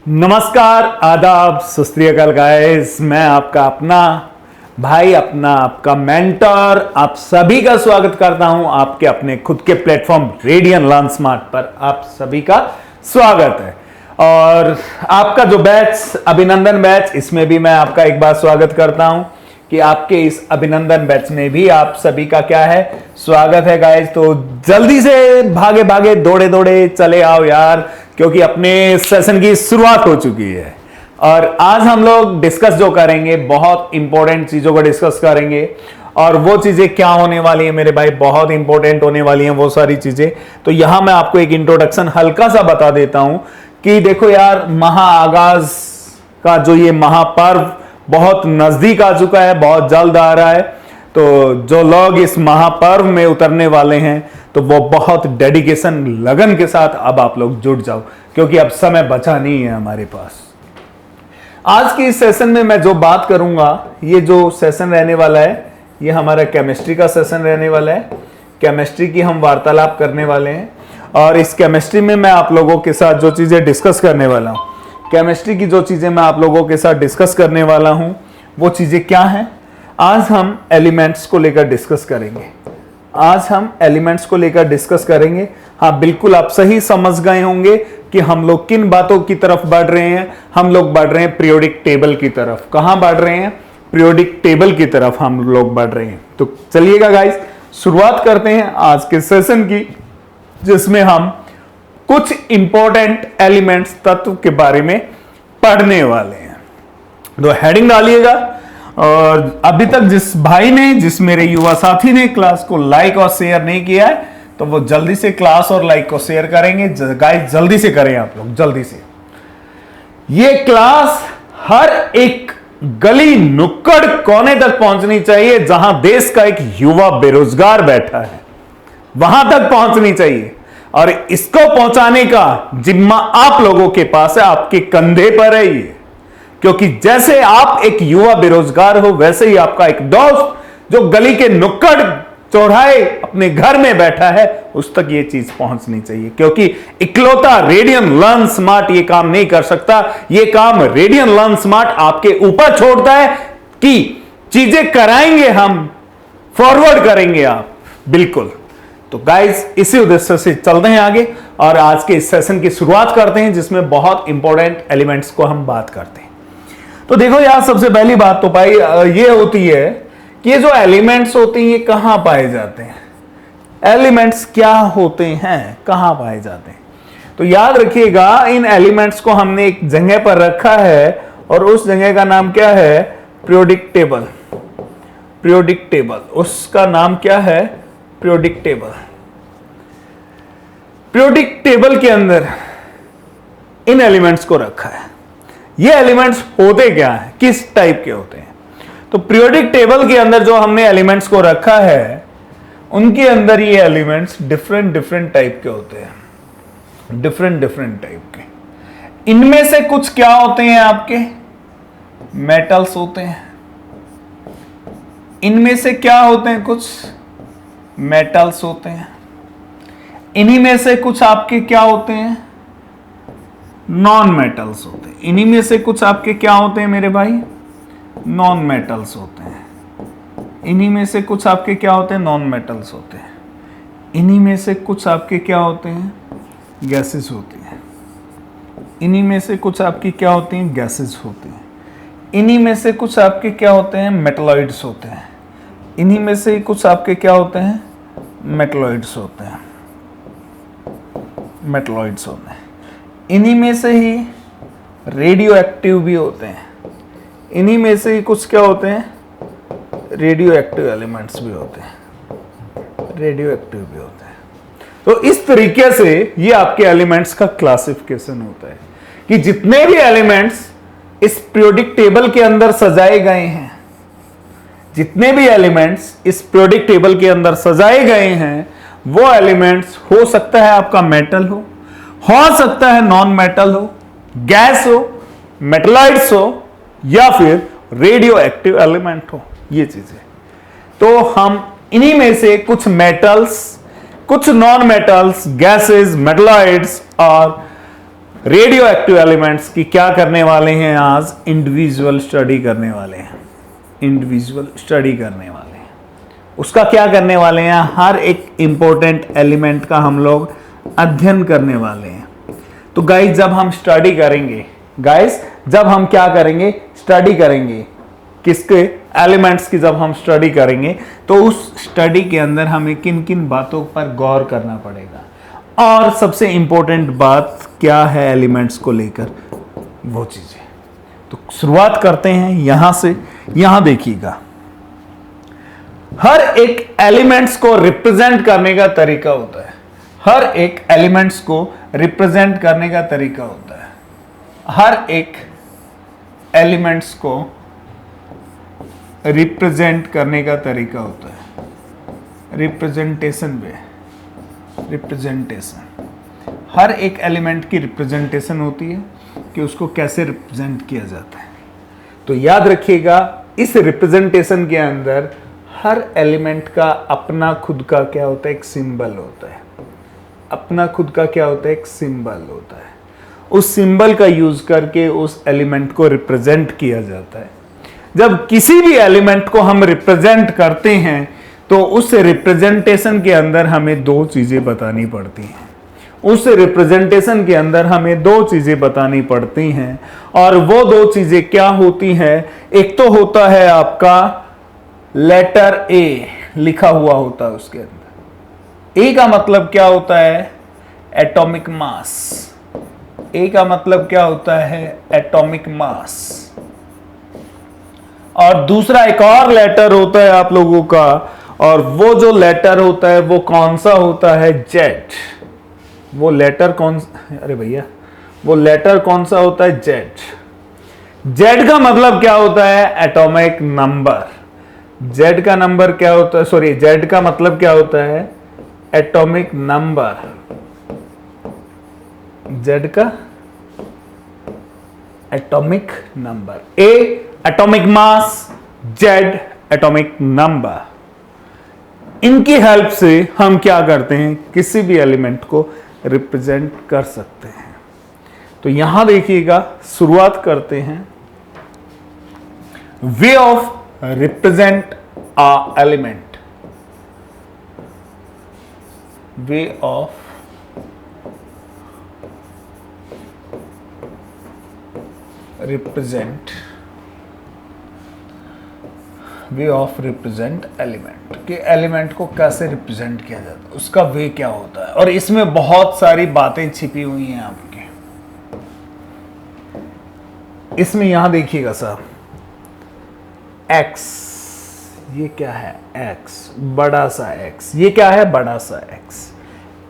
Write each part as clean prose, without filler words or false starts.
नमस्कार, आदाब, सत श्री अकाल गाइस। मैं आपका अपना भाई, आपका मेंटर, आप सभी का स्वागत करता हूं आपके अपने खुद के प्लेटफॉर्म रेडियन लर्न स्मार्ट पर। आप सभी का स्वागत है। और आपका जो बैच अभिनंदन बैच, इसमें भी मैं आपका एक बार स्वागत करता हूं कि आपके इस अभिनंदन बैच में भी आप सभी का क्या है, स्वागत है गाइस। तो जल्दी से भागे भागे दौड़े दौड़े चले आओ यार, क्योंकि अपने सेशन की शुरुआत हो चुकी है। और आज हम लोग डिस्कस जो करेंगे, बहुत इंपॉर्टेंट चीजों को डिस्कस करेंगे। और वो चीजें क्या होने वाली है मेरे भाई, बहुत इंपॉर्टेंट होने वाली हैं वो सारी चीजें। तो यहां मैं आपको एक इंट्रोडक्शन हल्का सा बता देता हूं कि देखो यार, महाआगाज का जो ये महापर्व बहुत नजदीक आ चुका है, बहुत जल्द आ रहा है। तो जो लोग इस महापर्व में उतरने वाले हैं, तो वो बहुत डेडिकेशन, लगन के साथ अब आप लोग जुट जाओ, क्योंकि अब समय बचा नहीं है हमारे पास। आज की इस सेशन में मैं जो बात करूंगा, ये जो सेशन रहने वाला है, ये हमारा केमिस्ट्री का सेशन रहने वाला है। केमिस्ट्री की हम वार्तालाप करने वाले हैं। और इस केमिस्ट्री में मैं आप लोगों के साथ जो चीजें डिस्कस करने वाला हूं, केमिस्ट्री की जो चीजें मैं आप लोगों के साथ डिस्कस करने वाला हूं, वो चीजें क्या हैं। आज हम एलिमेंट्स को लेकर डिस्कस करेंगे। हाँ, बिल्कुल आप सही समझ गए होंगे कि हम लोग किन बातों की तरफ बढ़ रहे हैं। हम लोग बढ़ रहे हैं पीरियोडिक टेबल की तरफ। कहां बढ़ रहे हैं? पीरियोडिक टेबल की तरफ हम लोग बढ़ रहे हैं। तो चलिएगा गाइस, शुरुआत करते हैं आज के सेशन की, जिसमें हम कुछ इंपॉर्टेंट एलिमेंट्स, तत्व के बारे में पढ़ने वाले हैं। तो हेडिंग डालिएगा। और अभी तक जिस मेरे युवा साथी ने क्लास को लाइक और शेयर नहीं किया है, तो वो जल्दी से क्लास और लाइक को शेयर करेंगे। गाइस जल्दी से करें आप लोग, जल्दी से। ये क्लास हर एक गली नुक्कड़ कोने तक पहुंचनी चाहिए, जहां देश का एक युवा बेरोजगार बैठा है, वहां तक पहुंचनी चाहिए। और इसको पहुंचाने का जिम्मा आप लोगों के पास है, आपके कंधे पर है ये। क्योंकि जैसे आप एक युवा बेरोजगार हो, वैसे ही आपका एक दोस्त जो गली के नुक्कड़ चौराहे अपने घर में बैठा है, उस तक ये चीज पहुंचनी चाहिए। क्योंकि इकलौता रेडियन लर्न स्मार्ट ये काम नहीं कर सकता। ये काम रेडियन लर्न स्मार्ट आपके ऊपर छोड़ता है कि चीजें कराएंगे हम, फॉरवर्ड करेंगे आप, बिल्कुल। तो गाइस, इसी उद्देश्य से चलते हैं आगे और आज के इस सेशन की शुरुआत करते हैं, जिसमें बहुत इंपॉर्टेंट एलिमेंट्स को हम बात करते हैं। तो देखो यार, सबसे पहली बात तो भाई ये होती है कि ये जो एलिमेंट्स होते हैं, ये कहां पाए जाते हैं। एलिमेंट्स क्या होते हैं, कहां पाए जाते हैं? तो याद रखिएगा, इन एलिमेंट्स को हमने एक जगह पर रखा है, और उस जगह का नाम क्या है? Periodic table. पीरियोडिक टेबल, उसका नाम क्या है? Periodic table. पीरियोडिक टेबल के अंदर इन एलिमेंट्स को रखा है। ये एलिमेंट्स होते क्या हैं, किस टाइप के होते हैं? तो पीरियोडिक टेबल के अंदर जो हमने एलिमेंट्स को रखा है, उनके अंदर ये एलिमेंट्स डिफरेंट टाइप के होते हैं। डिफरेंट टाइप के। इनमें से कुछ क्या होते हैं आपके? मेटल्स होते हैं। इनमें से क्या होते हैं? कुछ मेटल्स होते हैं। इन्हीं में से कुछ आपके क्या होते हैं? नॉन मेटल्स होते हैं। इन्हीं में से कुछ आपके क्या होते हैं मेरे भाई? नॉन मेटल्स होते हैं। इन्हीं में से कुछ आपके क्या होते हैं? नॉन मेटल्स होते हैं। इन्हीं में से कुछ आपके क्या होते हैं? गैसेस होती हैं। इन्हीं में से कुछ आपकी क्या होती हैं? गैसेस होती हैं। इन्हीं में से कुछ आपके क्या होते हैं? मेटलॉइड्स होते हैं। इन्हीं में से कुछ आपके क्या होते हैं? मेटलॉइड्स होते हैं। मेटलॉइड्स होते हैं। इन्हीं में से ही रेडियो एक्टिव भी होते हैं। इन्हीं में से ही कुछ क्या होते हैं? रेडियो एक्टिव एलिमेंट्स भी होते हैं। रेडियो एक्टिव भी होते हैं। तो इस तरीके से ये आपके एलिमेंट्स का क्लासिफिकेशन होता है कि जितने भी एलिमेंट्स इस पीरियोडिक टेबल के अंदर सजाए गए हैं, जितने भी एलिमेंट्स इस पीरियोडिक टेबल के अंदर सजाए गए हैं, वो एलिमेंट्स हो सकता है आपका मेटल हो सकता है नॉन मेटल हो, गैस हो, मेटलॉइड्स हो, या फिर रेडियो एक्टिव एलिमेंट हो। ये चीजें तो हम इन्हीं में से कुछ मेटल्स, कुछ नॉन मेटल्स, गैसेस, मेटलॉइड्स और रेडियो एक्टिव एलिमेंट्स की क्या करने वाले हैं आज, इंडिविजुअल स्टडी करने वाले हैं, इंडिविजुअल स्टडी करने वाले हैं। उसका क्या करने वाले हैं, हर एक इंपॉर्टेंट एलिमेंट का हम लोग अध्ययन करने वाले हैं। तो गाइस जब हम स्टडी करेंगे, गाइस जब हम क्या करेंगे, स्टडी करेंगे किसके, एलिमेंट्स की जब हम स्टडी करेंगे तो उस स्टडी के अंदर हमें किन किन बातों पर गौर करना पड़ेगा, और सबसे इंपॉर्टेंट बात क्या है एलिमेंट्स को लेकर, वो चीजें। तो शुरुआत करते हैं यहां से। यहां देखिएगा, हर एक एलिमेंट्स को रिप्रेजेंट करने का तरीका होता है, हर एक एलिमेंट्स को रिप्रेजेंट करने का तरीका होता है, हर एक एलिमेंट्स को रिप्रेजेंट करने का तरीका होता है, रिप्रेजेंटेशन में, रिप्रेजेंटेशन, हर एक एलिमेंट की रिप्रेजेंटेशन होती है कि उसको कैसे रिप्रेजेंट किया जाता है। तो याद रखिएगा, इस रिप्रेजेंटेशन के अंदर हर एलिमेंट का अपना खुद का क्या होता है, एक सिंबल होता है, अपना खुद का क्या होता है, एक सिंबल होता है। उस सिंबल का यूज करके उस एलिमेंट को रिप्रेजेंट किया जाता है। जब किसी भी एलिमेंट को हम रिप्रेजेंट करते हैं तो उस रिप्रेजेंटेशन के अंदर हमें दो चीजें बतानी पड़ती हैं, उस रिप्रेजेंटेशन के अंदर हमें दो चीजें बतानी पड़ती हैं, और वो दो चीजें क्या होती हैं, एक तो होता है आपका लेटर ए लिखा हुआ होता है उसके अंदर। ए का मतलब क्या होता है, एटॉमिक मास, ए का मतलब क्या होता है, एटॉमिक मास। और दूसरा एक और लेटर होता है आप लोगों का, और वो जो लेटर होता है वो कौन सा होता है, जेड। वो लेटर कौन, अरे भैया वो लेटर कौन सा होता है, जेड। जेड का मतलब क्या होता है, एटॉमिक नंबर। जेड का नंबर क्या होता है, सॉरी जेड का मतलब क्या होता है, एटॉमिक नंबर। जेड का एटॉमिक नंबर, ए atomic mass, Z atomic number. इनकी हेल्प से हम क्या करते हैं, किसी भी एलिमेंट को रिप्रेजेंट कर सकते हैं। तो यहां देखिएगा, शुरुआत करते हैं, way of represent a element, way of represent, way of represent element, कि एलिमेंट को कैसे रिप्रेजेंट किया जाता है, उसका वे क्या होता है। और इसमें बहुत सारी बातें छिपी हुई हैं आपके, इसमें यहां देखिएगा साहब, एक्स, ये क्या है, एक्स, बड़ा सा एक्स, ये क्या है, बड़ा सा एक्स।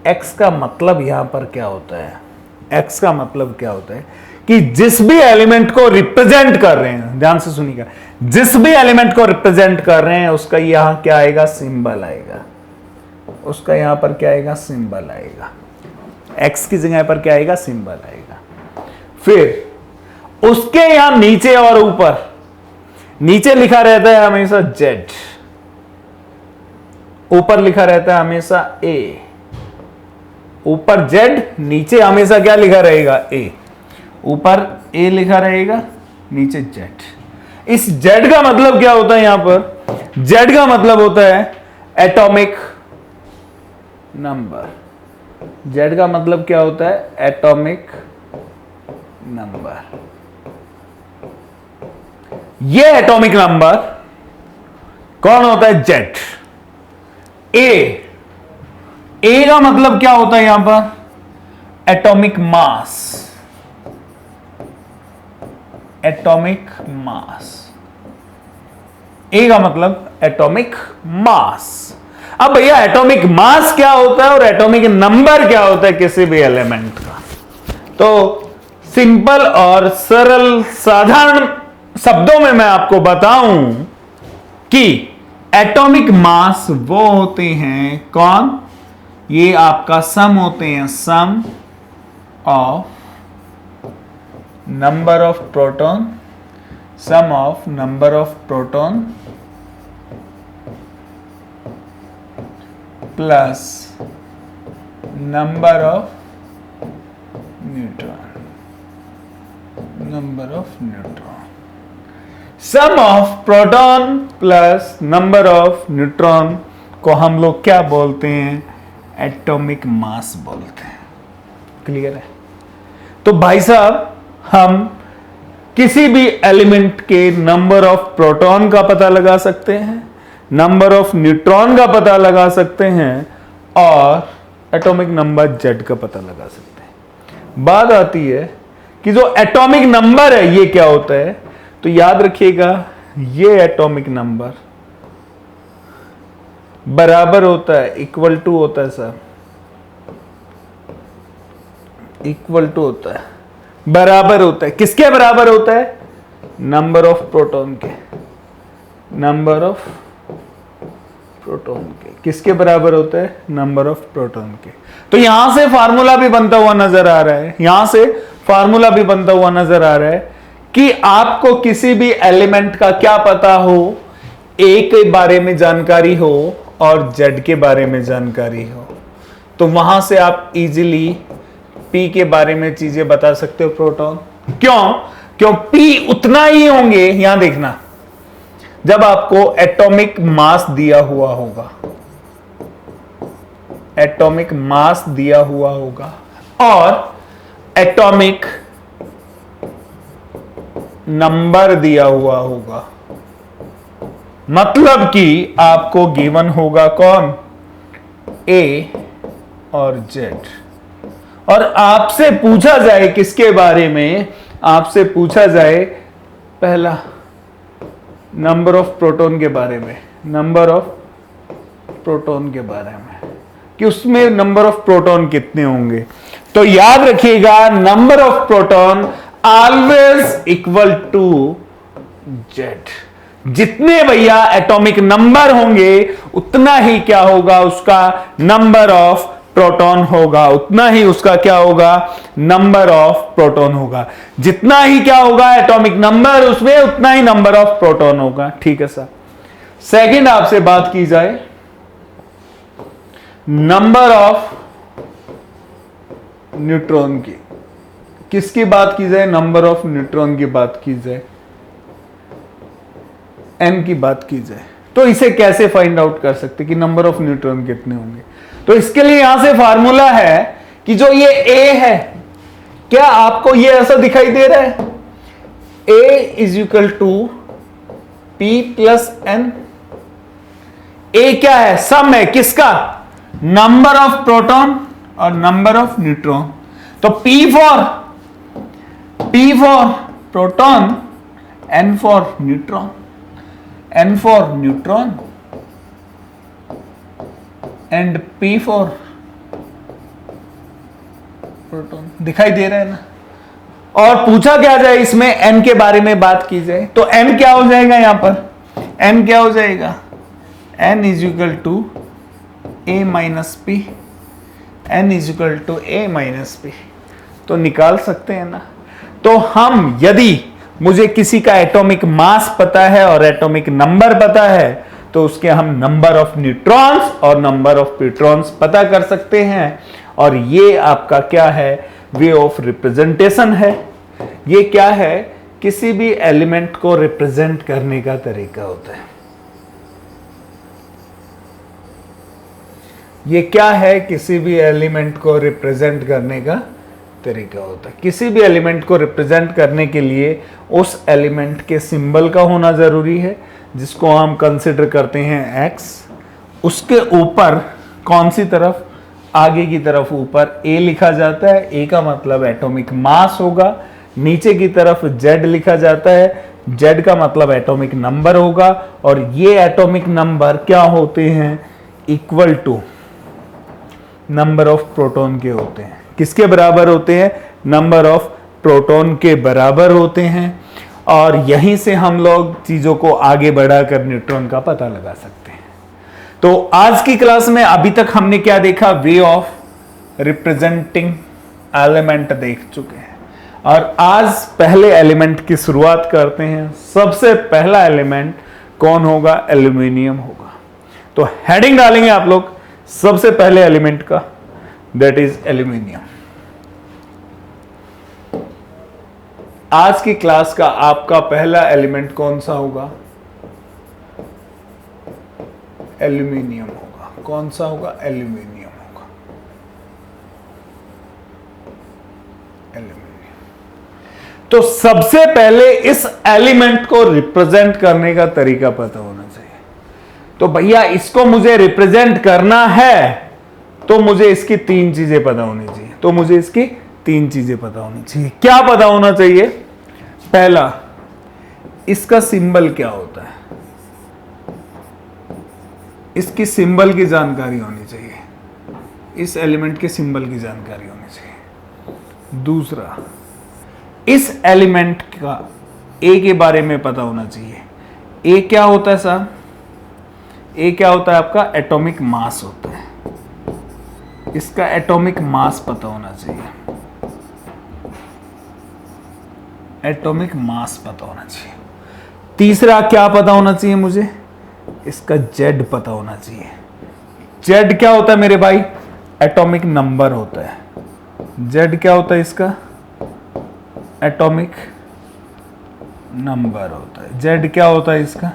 एक्स का मतलब यहां पर क्या होता है, एक्स का मतलब क्या होता है कि जिस भी एलिमेंट को रिप्रेजेंट कर रहे हैं, ध्यान से सुनिएगा, जिस भी एलिमेंट को रिप्रेजेंट कर रहे हैं उसका यहां क्या आएगा, सिंबल आएगा, उसका यहां पर क्या आएगा, सिंबल आएगा। एक्स की जगह पर क्या आएगा, सिंबल आएगा। फिर उसके यहां नीचे और ऊपर, नीचे लिखा रहता है हमेशा जेड, ऊपर लिखा रहता है हमेशा ए। ऊपर जेड, नीचे हमेशा क्या लिखा रहेगा, ए। ऊपर ए लिखा रहेगा, नीचे जेड। इस जेड का मतलब क्या होता है, यहां पर जेड का मतलब होता है एटॉमिक नंबर। जेड का मतलब क्या होता है, एटॉमिक नंबर। ये एटॉमिक नंबर कौन होता है, जेड। ए का मतलब क्या होता है यहां पर, एटॉमिक मास, एटॉमिक मास। ए का मतलब एटॉमिक मास। अब भैया एटॉमिक मास क्या होता है और एटॉमिक नंबर क्या होता है किसी भी एलिमेंट का, तो सिंपल और सरल साधारण शब्दों में मैं आपको बताऊं कि एटॉमिक मास वो होते हैं कौन, ये आपका सम होते हैं, sum of number of proton, sum of number of proton plus number of neutron. Number of neutron. Sum of proton plus number of neutron को हम लोग क्या बोलते हैं? एटॉमिक मास बोलते हैं। क्लियर है? तो भाई साहब, हम किसी भी एलिमेंट के नंबर ऑफ प्रोटॉन का पता लगा सकते हैं, नंबर ऑफ न्यूट्रॉन का पता लगा सकते हैं और एटॉमिक नंबर जेड का पता लगा सकते हैं। बात आती है कि जो एटॉमिक नंबर है ये क्या होता है? तो याद रखिएगा, ये एटॉमिक नंबर बराबर होता है, इक्वल टू होता है सर, इक्वल टू होता है, बराबर होता है। किसके बराबर होता है? नंबर ऑफ प्रोटॉन के, नंबर ऑफ प्रोटॉन के। किसके बराबर होता है? नंबर ऑफ प्रोटॉन के। तो यहां से फार्मूला भी बनता हुआ नजर आ रहा है, यहां से फार्मूला भी बनता हुआ नजर आ रहा है कि आपको किसी भी एलिमेंट का क्या पता हो, ए के बारे में जानकारी हो और जेड के बारे में जानकारी हो, तो वहां से आप इजीली पी के बारे में चीजें बता सकते हो। प्रोटॉन क्यों पी उतना ही होंगे। यहां देखना, जब आपको एटॉमिक मास दिया हुआ होगा, एटॉमिक मास दिया हुआ होगा और एटॉमिक नंबर दिया हुआ होगा, मतलब कि आपको गिवन होगा कौन? ए और जेड। और आपसे पूछा जाए किसके बारे में? आपसे पूछा जाए पहला नंबर ऑफ प्रोटॉन के बारे में, नंबर ऑफ प्रोटॉन के बारे में, कि उसमें नंबर ऑफ प्रोटॉन कितने होंगे। तो याद रखिएगा, number of proton always equal to Z. जितने भैया एटॉमिक नंबर होंगे उतना ही क्या होगा? उसका नंबर ऑफ प्रोटॉन होगा, उतना ही उसका क्या होगा? नंबर ऑफ प्रोटॉन होगा। जितना ही क्या होगा एटॉमिक नंबर, उसमें उतना ही नंबर ऑफ प्रोटॉन होगा। ठीक है सर। सेकंड आपसे बात की जाए नंबर ऑफ न्यूट्रॉन की। किसकी बात की जाए? नंबर ऑफ न्यूट्रॉन की बात की जाए, एन की बात की जाए, तो इसे कैसे फाइंड आउट कर सकते कि नंबर ऑफ न्यूट्रॉन कितने होंगे? तो इसके लिए यहां से फार्मूला है कि जो ये ए है, क्या आपको ये ऐसा दिखाई दे रहा है? A is equal to P plus N. A क्या है? सम है किसका? नंबर ऑफ प्रोटॉन और नंबर ऑफ न्यूट्रॉन। तो P for proton, N for neutron, N for neutron and P for proton. दिखाई दे रहा है ना? और पूछा क्या जाए इसमें? N के बारे में बात की जाए तो N क्या हो जाएगा? यहां पर N क्या हो जाएगा? N is equal to A minus P, N is equal to A minus P. तो निकाल सकते हैं ना? तो हम, यदि मुझे किसी का एटॉमिक मास पता है और एटॉमिक नंबर पता है, तो उसके हम नंबर ऑफ न्यूट्रॉन्स और नंबर ऑफ प्रोटॉन्स पता कर सकते हैं। और ये आपका क्या है? वे ऑफ रिप्रेजेंटेशन है। ये क्या है? किसी भी एलिमेंट को रिप्रेजेंट करने का तरीका होता है। ये क्या है? किसी भी एलिमेंट को रिप्रेजेंट करने का तरीका होता है। किसी भी एलिमेंट को रिप्रेजेंट करने के लिए उस एलिमेंट के सिंबल का होना जरूरी है, जिसको हम कंसिडर करते हैं x। उसके ऊपर कौन सी तरफ? आगे की तरफ ऊपर a लिखा जाता है, a का मतलब एटॉमिक मास होगा। नीचे की तरफ z लिखा जाता है, z का मतलब एटॉमिक नंबर होगा। और ये एटॉमिक नंबर क्या होते हैं? Equal to number of proton के होते हैं। किसके बराबर होते हैं? नंबर ऑफ प्रोटॉन के बराबर होते हैं। और यहीं से हम लोग चीजों को आगे बढ़ाकर न्यूट्रॉन का पता लगा सकते हैं। तो आज की क्लास में अभी तक हमने क्या देखा? वे ऑफ रिप्रेजेंटिंग एलिमेंट देख चुके हैं। और आज पहले एलिमेंट की शुरुआत करते हैं। सबसे पहला एलिमेंट कौन होगा? एल्यूमिनियम होगा। तो हेडिंग डालेंगे आप लोग सबसे पहले एलिमेंट का, दैट इज एल्यूमिनियम। आज की क्लास का आपका पहला एलिमेंट कौन सा होगा? एल्यूमिनियम होगा। कौन सा होगा? एल्यूमिनियम होगा। एल्यूमिनियम। तो सबसे पहले इस एलिमेंट को रिप्रेजेंट करने का तरीका पता होना चाहिए। तो भैया इसको मुझे रिप्रेजेंट करना है तो मुझे इसकी तीन चीजें पता होनी चाहिए। तो मुझे इसकी तीन चीजें पता होनी चाहिए। क्या पता होना चाहिए? पहला, इसका सिंबल क्या होता है, इसकी सिंबल की जानकारी होनी चाहिए। इस एलिमेंट के सिंबल की जानकारी होनी चाहिए। दूसरा, इस एलिमेंट का ए के बारे में पता होना चाहिए। ए क्या होता है साहब? ए क्या होता है आपका? एटॉमिक मास होता है। इसका एटॉमिक मास पता होना चाहिए। एटॉमिक मास पता होना चाहिए। तीसरा क्या पता होना चाहिए मुझे? इसका जेड पता होना चाहिए। जेड क्या होता है मेरे भाई? एटॉमिक नंबर होता है। जेड क्या होता है इसका? एटॉमिक नंबर होता है। जेड क्या होता है इसका?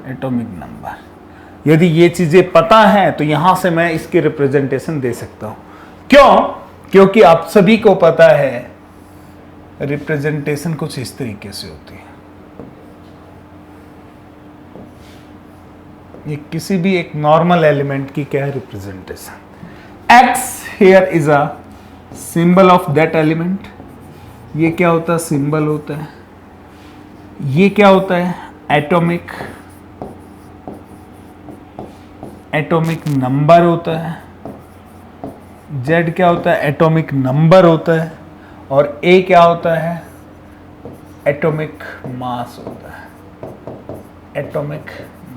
Atomic number. यदि ये चीजें पता है तो यहां से मैं इसकी रिप्रेजेंटेशन दे सकता हूं। क्यों? क्योंकि आप सभी को पता है रिप्रेजेंटेशन कुछ इस तरीके से होती है। ये किसी भी एक नॉर्मल एलिमेंट की क्या है? Representation. X here is a symbol of that element. ये क्या होता है? सिंबल होता है। ये क्या होता है? एटॉमिक नंबर होता है। जेड क्या होता है? एटॉमिक नंबर होता है। और ए क्या होता है? एटॉमिक मास होता है। एटॉमिक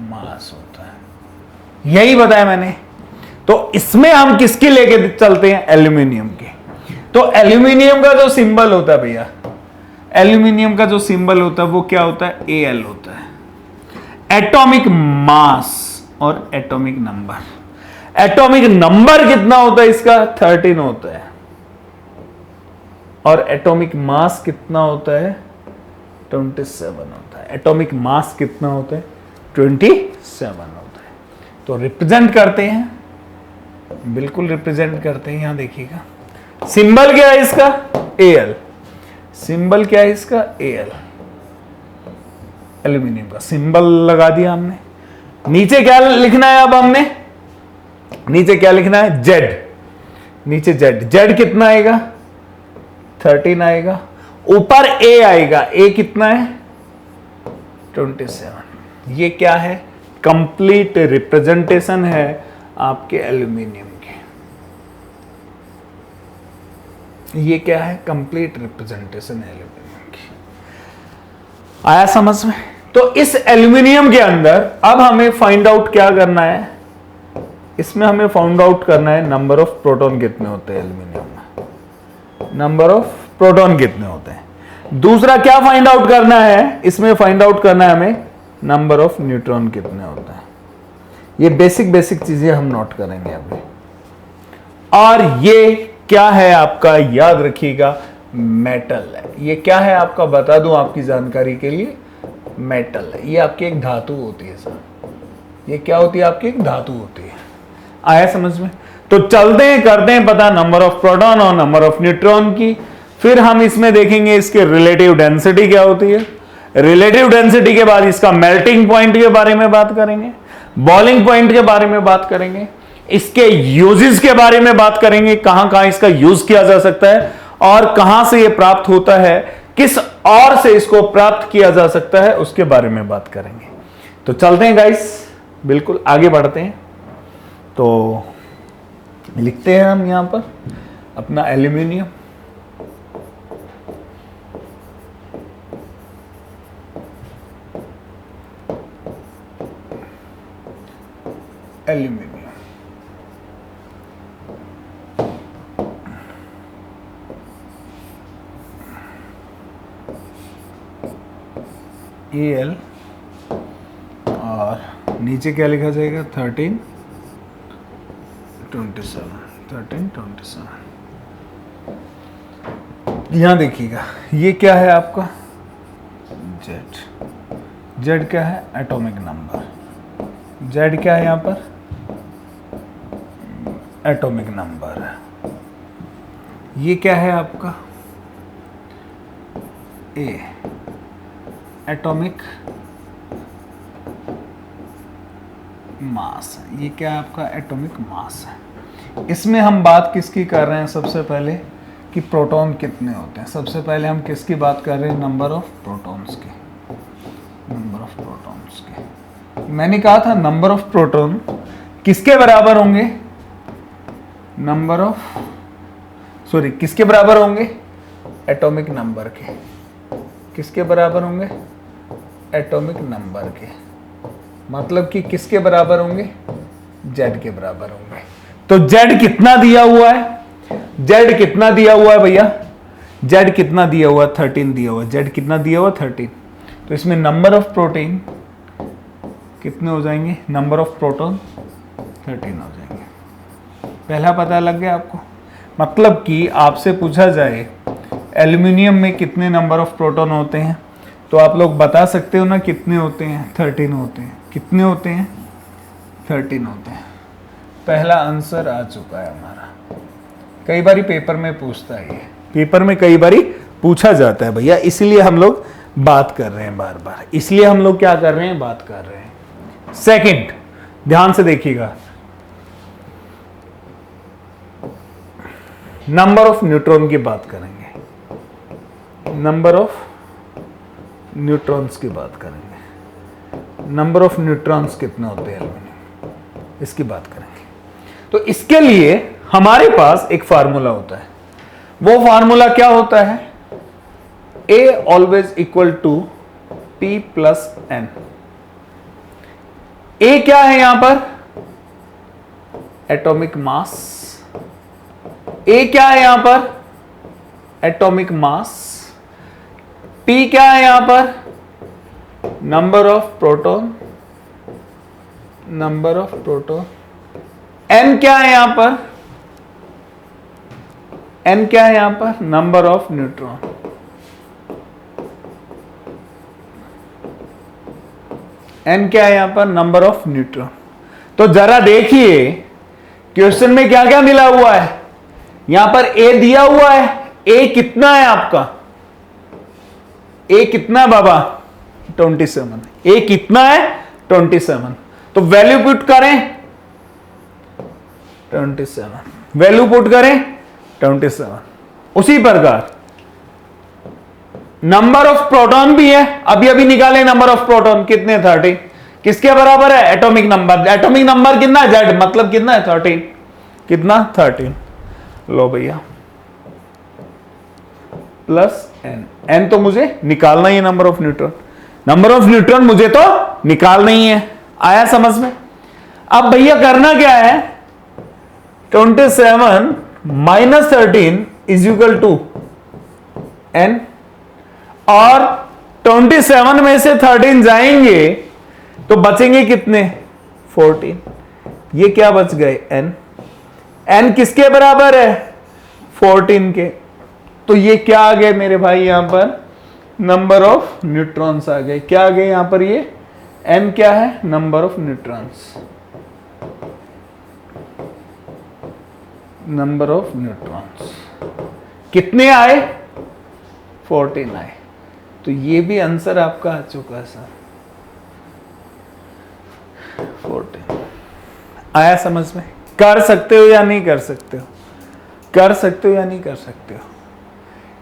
मास होता है। यही बताया मैंने। तो इसमें हम किसकी लेके चलते हैं? एल्यूमिनियम की। तो एल्यूमिनियम का जो सिंबल होता है भैया, एल्यूमिनियम का जो सिंबल होता है वो क्या होता है? एल होता है। एटॉमिक मास और एटॉमिक नंबर। एटॉमिक नंबर कितना होता है इसका? 13 होता है। और एटॉमिक मास कितना होता है? 27 होता है। एटॉमिक मास कितना होता है? 27 होता है। तो रिप्रेजेंट करते हैं, बिल्कुल रिप्रेजेंट करते हैं। यहां देखिएगा सिंबल क्या है इसका? एल। सिंबल क्या है इसका? एल। एल्यूमिनियम का सिंबल लगा दिया हमने। नीचे क्या लिखना है अब हमने? नीचे क्या लिखना है? जेड। नीचे जेड। जेड कितना आएगा? 13 आएगा। ऊपर ए आएगा। ए कितना है? 27। ये क्या है? कंप्लीट रिप्रेजेंटेशन है आपके एल्यूमिनियम की। ये क्या है? कंप्लीट रिप्रेजेंटेशन है एल्यूमिनियम की। आया समझ में? तो इस एल्यूमिनियम के अंदर अब हमें फाइंड आउट क्या करना है? इसमें हमें फाइंड आउट करना है नंबर ऑफ प्रोटॉन कितने होते हैं एल्यूमिनियम में। नंबर ऑफ प्रोटॉन कितने होते हैं। दूसरा क्या फाइंड आउट करना है? इसमें फाइंड आउट करना है हमें नंबर ऑफ न्यूट्रॉन कितने होते हैं। ये बेसिक चीजें हम नोट करेंगे अभी। और ये क्या है आपका? याद रखिएगा, मेटल है। ये क्या है आपका? बता दूं आपकी जानकारी के लिए, मेटल है। ये आपकी एक धातु होती है सर। ये क्या होती है? आपकी एक धातु होती है। आया समझ में? तो चलते हैं, करते हैं पता नंबर ऑफ प्रोटॉन और नंबर ऑफ न्यूट्रॉन की। फिर हम इसमें देखेंगे इसके रिलेटिव डेंसिटी क्या होती है। रिलेटिव डेंसिटी के बाद इसका मेल्टिंग पॉइंट के बारे में बात करेंगे, बॉइलिंग पॉइंट के बारे में बात करेंगे, इसके यूजेस के बारे में बात करेंगे, कहां कहां इसका यूज किया जा सकता है और कहां से यह प्राप्त होता है, किस और से इसको प्राप्त किया जा सकता है, उसके बारे में बात करेंगे। तो चलते हैं गाइस, बिल्कुल आगे बढ़ते हैं। तो लिखते हैं हम यहां पर अपना एल्यूमिनियम। एल्यूमिनियम Al और नीचे क्या लिखा जाएगा? 1327। यहां देखिएगा, ये क्या है आपका जेड। जेड क्या है? Atomic number. जेड क्या है यहां पर? Atomic number. ये क्या है आपका? ए, एटॉमिक मास। ये क्या है आपका? एटॉमिक मास है। इसमें हम बात किसकी कर रहे हैं? सबसे पहले कि प्रोटॉन कितने होते हैं। सबसे पहले हम किसकी बात कर रहे हैं? नंबर ऑफ प्रोटॉन्स की। नंबर ऑफ प्रोटॉन्स की। मैंने कहा था नंबर ऑफ प्रोटॉन किसके बराबर होंगे? नंबर ऑफ किसके बराबर होंगे? एटॉमिक नंबर के। किसके बराबर होंगे? एटॉमिक नंबर के। मतलब कि किसके बराबर होंगे? जेड के बराबर होंगे। तो जेड कितना दिया हुआ है? जेड कितना दिया हुआ है भैया? जेड कितना दिया हुआ? 13 दिया हुआ। जेड कितना दिया हुआ? 13। तो इसमें नंबर ऑफ प्रोटीन कितने हो जाएंगे? नंबर ऑफ प्रोटॉन 13 हो जाएंगे। पहला पता लग गया आपको? मतलब कि आपसे पूछा जाए एल्युमिनियम में कितने नंबर ऑफ प्रोटॉन होते हैं, तो आप लोग बता सकते हो ना कितने होते हैं? 13 होते हैं। कितने होते हैं? 13 होते हैं। पहला आंसर आ चुका है हमारा। कई बारी पेपर में पूछता है, ये पेपर में कई बारी पूछा जाता है भैया, इसलिए हम लोग बात कर रहे हैं बार बार। इसलिए हम लोग क्या कर रहे हैं? बात कर रहे हैं। सेकंड, ध्यान से देखिएगा, नंबर ऑफ न्यूट्रॉन की बात करेंगे। नंबर ऑफ न्यूट्रॉन्स की बात करेंगे। नंबर ऑफ न्यूट्रॉन्स कितने होते हैं एल्यूमिनियम, इसकी बात करेंगे। तो इसके लिए हमारे पास एक फार्मूला होता है। वो फार्मूला क्या होता है? A always equal to P plus N। A क्या है यहां पर? Atomic mass. A क्या है यहां पर? Atomic mass. P क्या है यहां पर? Number of proton. Number of proton. N क्या है यहां पर? N क्या है यहां पर? Number of neutron. N क्या है यहां पर? Number of neutron. तो जरा देखिए क्वेश्चन में क्या क्या मिला हुआ है। यहां पर A दिया हुआ है। A कितना है आपका? A कितना है बाबा? 27। A कितना है? 27। तो वैल्यू पुट करें 27। वैल्यू पुट करें 27। उसी प्रकार नंबर ऑफ प्रोटॉन भी है। अभी अभी निकाले नंबर ऑफ प्रोटॉन कितने? 30। किसके बराबर है? Atomic number. एटॉमिक नंबर कितना है? जेड। मतलब कितना है? 13। कितना? 13। लो भैया प्लस एन। एन तो मुझे निकालना ही है number of neutron. Number of neutron मुझे तो निकालना ही है। आया समझ में? अब भैया करना क्या है? 27 minus 13 is equal to N. और 27 में से 13 जाएंगे तो बचेंगे कितने? 14। ये क्या बच गए? एन। एन किसके बराबर है? 14 के। तो ये क्या आ गए मेरे भाई? यहां पर नंबर ऑफ न्यूट्रॉन्स आ गए। क्या आ गए यहां पर? ये एन क्या है? Number of neutrons. Number of neutrons कितने आए? 14 आए। तो ये भी आंसर आपका आ चुका है सर, 14। आया समझ में? कर सकते हो या नहीं कर सकते हो? कर सकते हो या नहीं कर सकते हो?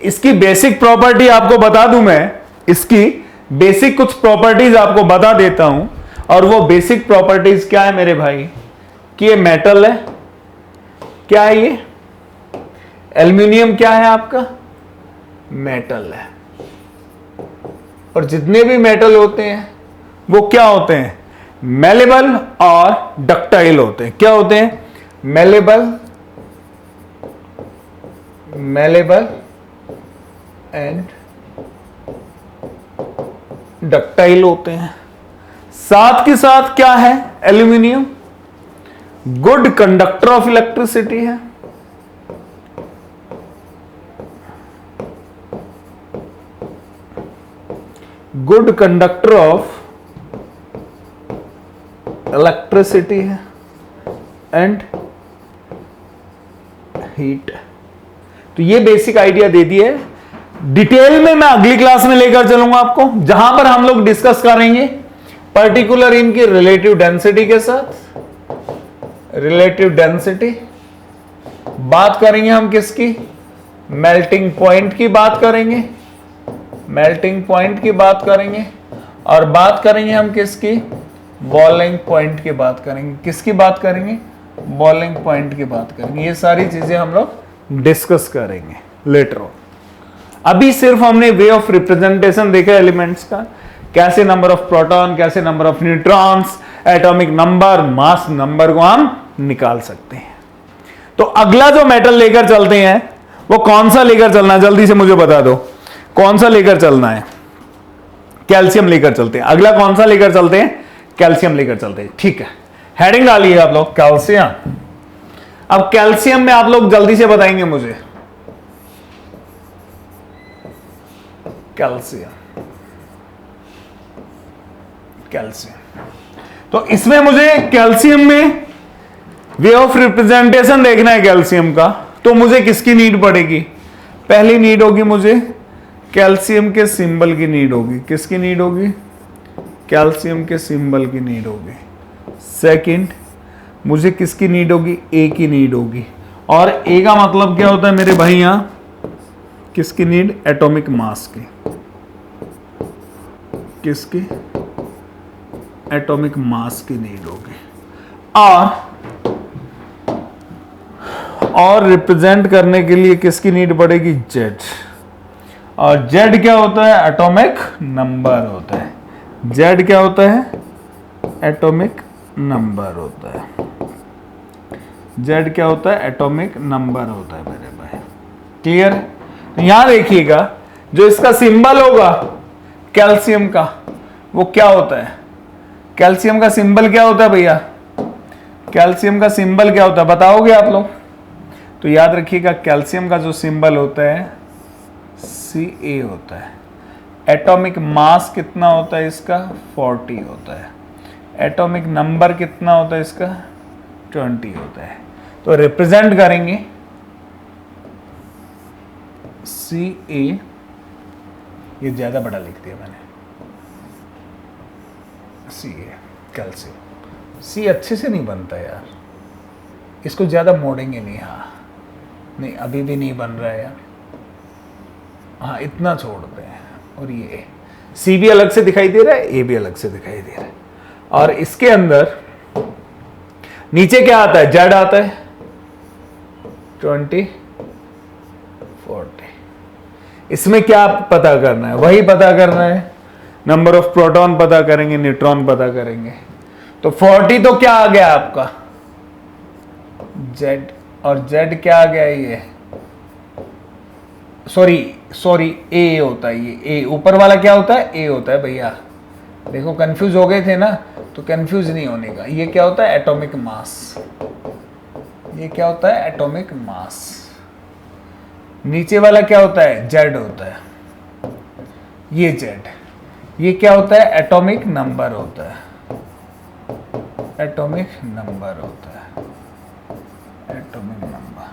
इसकी बेसिक प्रॉपर्टी आपको बता दूं मैं। इसकी बेसिक कुछ प्रॉपर्टीज आपको बता देता हूं। और वो बेसिक प्रॉपर्टीज क्या है मेरे भाई? कि ये मेटल है। क्या है ये? एल्युमिनियम क्या है आपका? मेटल है। और जितने भी मेटल होते हैं वो क्या होते हैं? मेलेबल और डक्टाइल होते हैं। क्या होते हैं? मेलेबल एंड डक्टाइल होते हैं। साथ के साथ क्या है? Aluminium good conductor of electricity है। गुड कंडक्टर ऑफ इलेक्ट्रिसिटी है एंड हीट। तो ये बेसिक आइडिया दे दिए। डिटेल में मैं अगली क्लास में लेकर चलूंगा आपको, जहां पर हम लोग डिस्कस करेंगे पर्टिकुलर इनकी रिलेटिव डेंसिटी के साथ। रिलेटिव डेंसिटी बात करेंगे हम किसकी, मेल्टिंग पॉइंट की बात करेंगे, मेल्टिंग पॉइंट की बात करेंगे, और बात करेंगे हम किसकी, बॉइलिंग पॉइंट की बात करेंगे। किसकी बात करेंगे, बॉइलिंग पॉइंट की बात करेंगे। ये सारी चीजें हम लोग डिस्कस करेंगे लेटर ऑन। अभी सिर्फ हमने वे ऑफ रिप्रेजेंटेशन देखा एलिमेंट्स का, कैसे नंबर ऑफ प्रोटॉन, कैसे number of neutrons, atomic number, mass number को हम निकाल सकते हैं। तो अगला जो मेटल लेकर चलते हैं वो कौन सा लेकर चलना है, जल्दी से मुझे बता दो कौन सा लेकर चलना है। कैल्शियम लेकर चलते हैं। अगला कौन सा लेकर चलते हैं, कैल्शियम लेकर चलते हैं। ठीक है, हेडिंग डालिए आप लोग कैल्शियम। अब कैल्शियम में आप लोग जल्दी से बताएंगे मुझे, कैल्शियम, कैल्शियम। तो इसमें मुझे कैल्शियम में वे ऑफ रिप्रेजेंटेशन देखना है कैल्शियम का। तो मुझे किसकी नीड पड़ेगी, पहली नीड होगी मुझे कैल्शियम के सिंबल की नीड होगी। किसकी नीड होगी, कैल्शियम के सिंबल की नीड होगी। सेकंड, मुझे किसकी नीड होगी, ए की नीड होगी। और ए का मतलब क्या होता है मेरे भाई, यहां किसकी नीड, एटॉमिक मास की। किसकी, एटॉमिक मास की नीड होगी। और रिप्रेजेंट करने के लिए किसकी नीड पड़ेगी, जेड। और जेड क्या होता है, एटॉमिक नंबर होता है। जेड क्या होता है, एटॉमिक नंबर होता है। जेड क्या होता है, एटॉमिक नंबर होता है मेरे भाई। क्लियर। तो यहां देखिएगा जो इसका सिंबल होगा कैल्शियम का वो क्या होता है, कैल्शियम का सिंबल क्या होता है भैया, कैल्शियम का सिंबल क्या होता है बताओगे आप लोग। तो याद रखिएगा कैल्शियम का जो सिंबल होता है Ca होता है। एटॉमिक मास कितना होता है इसका, 40 होता है। एटॉमिक नंबर कितना होता है इसका, 20 होता है। तो रिप्रेजेंट करेंगे Ca, ये ज्यादा बड़ा लिख दिया मैंने, Ca कैल्शियम। सी अच्छे से नहीं बनता यार, इसको ज्यादा मोड़ेंगे नहीं। हाँ नहीं, अभी भी नहीं बन रहा है यार। हाँ इतना छोड़ते हैं। और ये सी भी अलग से दिखाई दे रहा है, ए भी अलग से दिखाई दे रहा है। और इसके अंदर नीचे क्या आता है, जेड आता है, 20, 40। इसमें क्या पता करना है, वही पता करना है, नंबर ऑफ प्रोटॉन पता करेंगे, न्यूट्रॉन पता करेंगे। तो 40 तो क्या आ गया आपका, जेड। और जेड क्या आ गया, ये सॉरी ए होता है। ये ए ऊपर वाला क्या होता है, ए होता है भैया। देखो कंफ्यूज हो गए थे ना, तो कंफ्यूज नहीं होने का। ये क्या होता है, एटॉमिक मास। ये क्या होता है, एटॉमिक मास। नीचे वाला क्या होता है, जेड होता है। ये जेड, ये क्या होता है, एटॉमिक नंबर होता है। एटॉमिक नंबर होता है, एटॉमिक नंबर।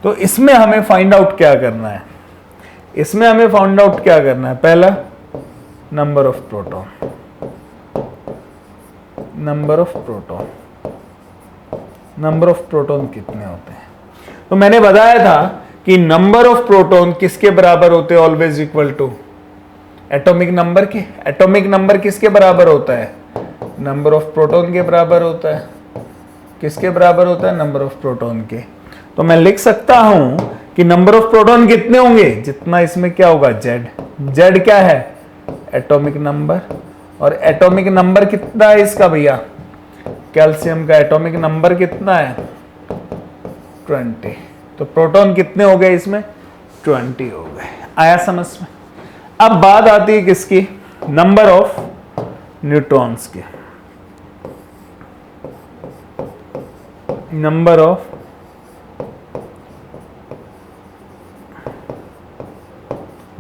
तो इसमें हमें फाइंड आउट क्या करना है, इसमें हमें फाइंड आउट क्या करना है, पहला number of proton, number of proton, number of proton कितने होते हैं। तो मैंने बताया था कि नंबर ऑफ प्रोटॉन किसके बराबर होते हैं, always equal to atomic number के। एटॉमिक नंबर किसके बराबर होता है, नंबर ऑफ प्रोटॉन के बराबर होता है। किसके बराबर होता है, नंबर ऑफ प्रोटॉन के। तो मैं लिख सकता हूं कि नंबर ऑफ प्रोटॉन कितने होंगे, जितना इसमें क्या होगा, जेड। जेड क्या है, एटॉमिक नंबर। और एटॉमिक नंबर कितना है इसका भैया, कैल्शियम का एटॉमिक नंबर कितना है, 20। तो प्रोटॉन कितने हो गए इसमें, 20 हो गए। आया समझ में। अब बात आती है किसकी, नंबर ऑफ न्यूट्रॉन्स की। नंबर ऑफ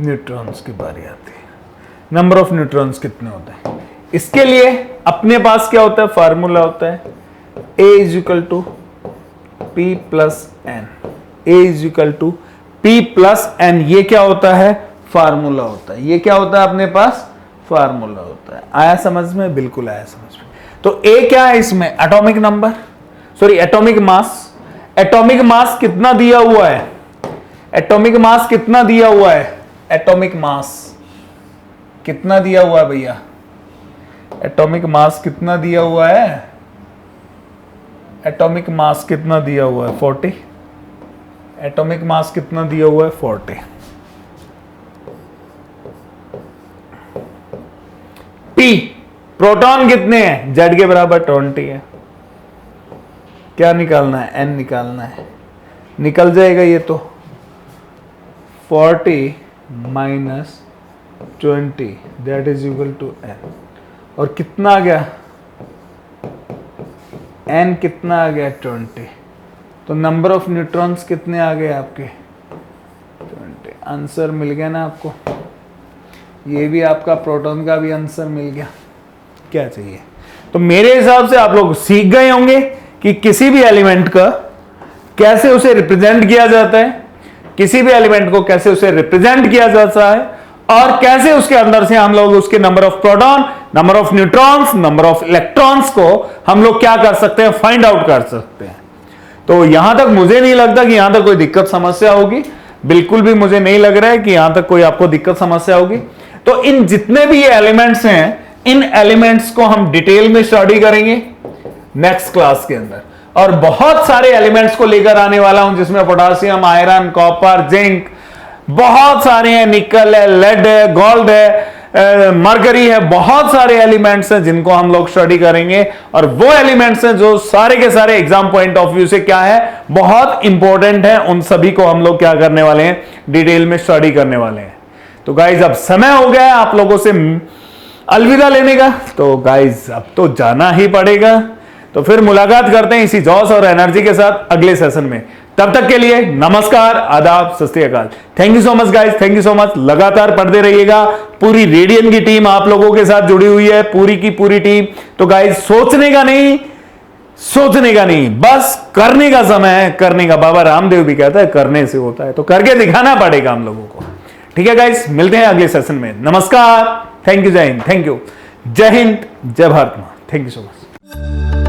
न्यूट्रॉन्स की बारी आती है। नंबर ऑफ न्यूट्रॉन्स कितने होते हैं। इसके लिए अपने पास क्या होता है, फार्मूला होता है A is equal to P plus N, A is equal to P plus N. ये क्या होता है, फार्मूला होता है। ये क्या होता है, अपने पास फार्मूला होता है। आया समझ में, बिल्कुल आया समझ में। तो A क्या है इसमें, atomic number, sorry atomic mass. Atomic mass कितना दिया हुआ है, एटॉमिक मास कितना दिया हुआ है, एटॉमिक मास कितना दिया हुआ है भैया, एटॉमिक मास कितना दिया हुआ है, एटॉमिक मास कितना दिया हुआ है 40, एटॉमिक मास कितना दिया हुआ है 40। P प्रोटॉन कितने हैं, Z के बराबर 20 है। क्या निकालना है, N निकालना है, निकल जाएगा ये तो 40 minus 20 that is equal to N। और कितना आ गया, N कितना आ गया 20। तो नंबर ऑफ न्यूट्रॉन्स कितने आ गए आपके 20। आंसर मिल गया ना आपको, ये भी आपका प्रोटॉन का भी आंसर मिल गया। क्या चाहिए, तो मेरे हिसाब से आप लोग सीख गए होंगे कि किसी भी एलिमेंट का कैसे उसे रिप्रेजेंट किया जाता है, किसी भी एलिमेंट को कैसे उसे रिप्रेजेंट किया जाता है, और कैसे उसके अंदर से हम लोग उसके number of proton, number of neutrons, number of electrons को हम लोग क्या कर सकते हैं, फाइंड आउट कर सकते हैं। तो यहां तक मुझे नहीं लगता कि यहां तक कोई दिक्कत समस्या होगी, बिल्कुल भी मुझे नहीं लग रहा है कि यहां तक कोई आपको दिक्कत समस्या होगी। तो इन जितने भी ये एलिमेंट्स हैं, इन एलिमेंट्स को हम डिटेल में स्टडी करेंगे नेक्स्ट क्लास के अंदर, और बहुत सारे एलिमेंट्स को लेकर आने वाला हूं जिसमें पोटासियम, आयरन, कॉपर, जिंक, बहुत सारे हैं, निकल है, लेड है, गोल्ड है, मरकरी है, बहुत सारे एलिमेंट्स हैं जिनको हम लोग स्टडी करेंगे। और वो एलिमेंट्स हैं जो सारे के सारे एग्जाम पॉइंट ऑफ व्यू से क्या है, बहुत इंपॉर्टेंट है। उन सभी को हम लोग क्या करने वाले हैं, डिटेल में स्टडी करने वाले हैं। तो गाइज अब समय हो गया है आप लोगों से अलविदा लेने का, तो गाइज अब तो जाना ही पड़ेगा। तो फिर मुलाकात करते हैं इसी जोश और एनर्जी के साथ अगले सेशन में। तब तक के लिए नमस्कार, आदाब, सत श्री अकाल। Thank you so much guys, thank you so much. लगातार पढ़ते रहिएगा। पूरी रेडियन की टीम आप लोगों के साथ जुड़ी हुई है, पूरी की पूरी टीम। तो गाइस सोचने का नहीं, सोचने का नहीं, बस करने का समय है, करने का। बाबा रामदेव भी कहता है करने से होता है, तो करके दिखाना पड़ेगा हम लोगों को। ठीक है गाइस, मिलते हैं अगले सेशन में। नमस्कार, थैंक यू, जय हिंद, थैंक यू, जय हिंद, जय भारत मां। Thank you so much.